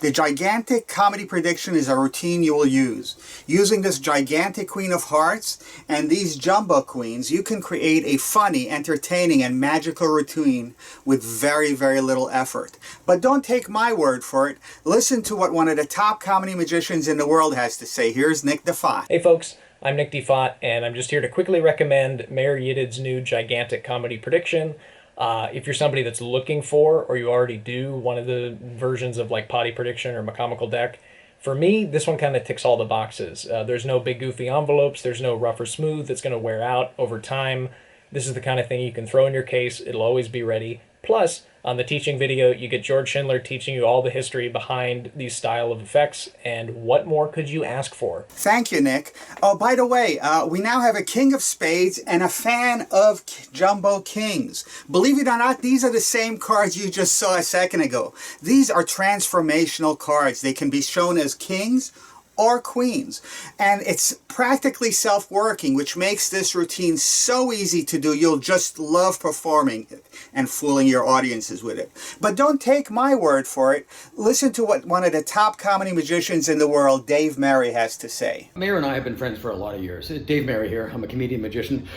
The gigantic comedy prediction is a routine you will use. Using this gigantic Queen of Hearts and these jumbo queens, you can create a funny, entertaining, and magical routine with very, very little effort. But don't take my word for it. Listen to what one of the top comedy magicians in the world has to say. Here's Nick DeFont. Hey folks, I'm Nick DeFont, and I'm just here to quickly recommend Meir Yedid's new gigantic comedy prediction. If you're somebody that's looking for, or you already do, one of the versions of like potty prediction or mechanical deck, for me, this one kind of ticks all the boxes. There's no big goofy envelopes, there's no rough or smooth that's going to wear out over time. This is the kind of thing you can throw in your case, it'll always be ready. Plus, on the teaching video, you get George Schindler teaching you all the history behind these style of effects, and what more could you ask for? Thank you, Nick. Oh, by the way, we now have a King of Spades and a fan of Jumbo Kings. Believe it or not, these are the same cards you just saw a second ago. These are transformational cards. They can be shown as kings or queens, and it's practically self-working, which makes this routine so easy to do. You'll just love performing it and fooling your audiences with it. But don't take my word for it. Listen to what one of the top comedy magicians in the world, Dave Meir, has to say. Meir and I have been friends for a lot of years. Dave Meir here. I'm a comedian magician.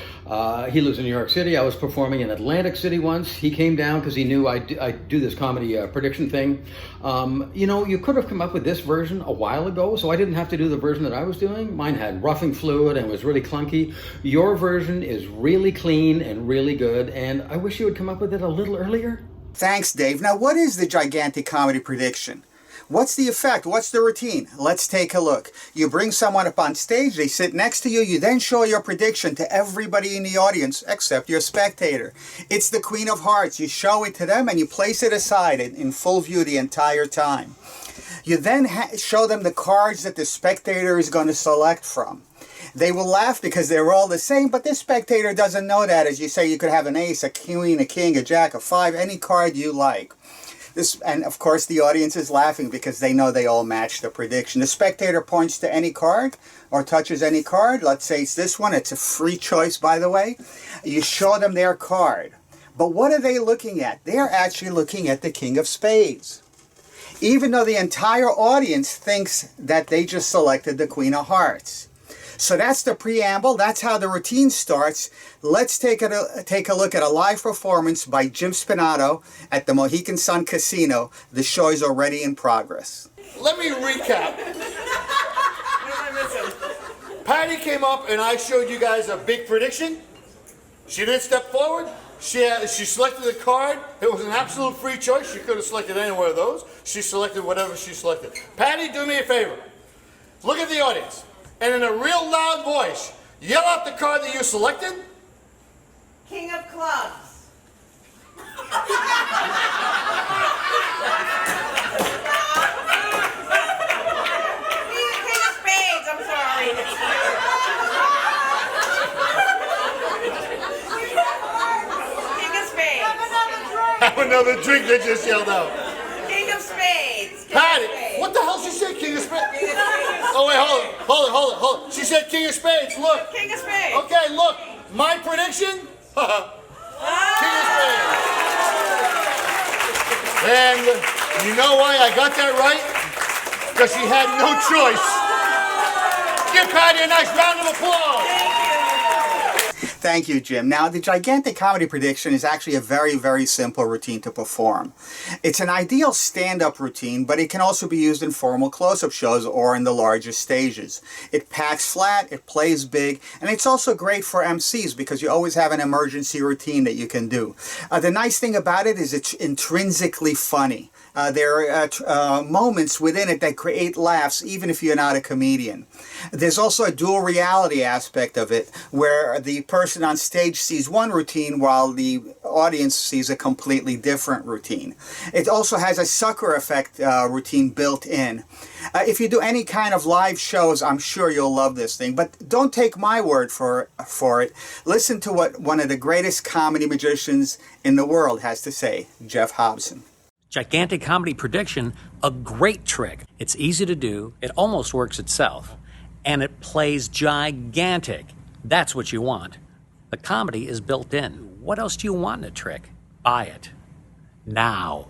He lives in New York City. I was performing in Atlantic City once. He came down because he knew I do this comedy prediction thing. You know, you could have come up with this version a while ago, so I didn't have to do the version that I was doing. Mine had roughing fluid and was really clunky. Your version is really clean and really good, and I wish you would come up with it a little earlier. Thanks, Dave. Now, what is the gigantic comedy prediction? What's the effect? What's the routine? Let's take a look. You bring someone up on stage, they sit next to you, you then show your prediction to everybody in the audience except your spectator. It's the Queen of Hearts. You show it to them and you place it aside in full view the entire time. You then show them the cards that the spectator is going to select from. They will laugh because they're all the same, but this spectator doesn't know that. As you say, you could have an ace, a queen, a king, a jack, a five, any card you like. And of course the audience is laughing because they know they all match the prediction. The spectator points to any card or touches any card. Let's say it's this one. It's a free choice, by the way. You show them their card. But what are they looking at? They're actually looking at the King of Spades, even though the entire audience thinks that they just selected the Queen of Hearts. So that's the preamble. That's how the routine starts. Let's take a look at a live performance by Jim Spinato at the Mohegan Sun Casino. The show is already in progress. Let me recap. What am I missing? Patty came up and I showed you guys a big prediction. She then stepped forward. She selected a card. It was an absolute free choice. She could have selected any one of those. She selected whatever she selected. Patty, do me a favor. Look at the audience. And in a real loud voice, yell out the card that you selected. King of Clubs. King of Spades, I'm sorry. King of Spades. Have another drink that just yelled out. King of Spades. Patty, what the hell she said, King of Spades? Oh wait, hold on. She said King of Spades, look. King of Spades. Okay, look, my prediction, King of Spades. And you know why I got that right? Because she had no choice. Give Patty a nice round of applause. Thank you, Jim. Now, the gigantic comedy prediction is actually a very, very simple routine to perform. It's an ideal stand-up routine, but it can also be used in formal close-up shows or in the larger stages. It packs flat, it plays big, and it's also great for MCs because you always have an emergency routine that you can do. The nice thing about it is it's intrinsically funny. There are moments within it that create laughs, even if you're not a comedian. There's also a dual reality aspect of it, where the person on stage sees one routine while the audience sees a completely different routine. It also has a sucker effect routine built in. If you do any kind of live shows, I'm sure you'll love this thing. But don't take my word for it. Listen to what one of the greatest comedy magicians in the world has to say, Jeff Hobson. Gigantic comedy prediction, a great trick. It's easy to do, it almost works itself, and it plays gigantic. That's what you want. The comedy is built in. What else do you want in a trick? Buy it. Now.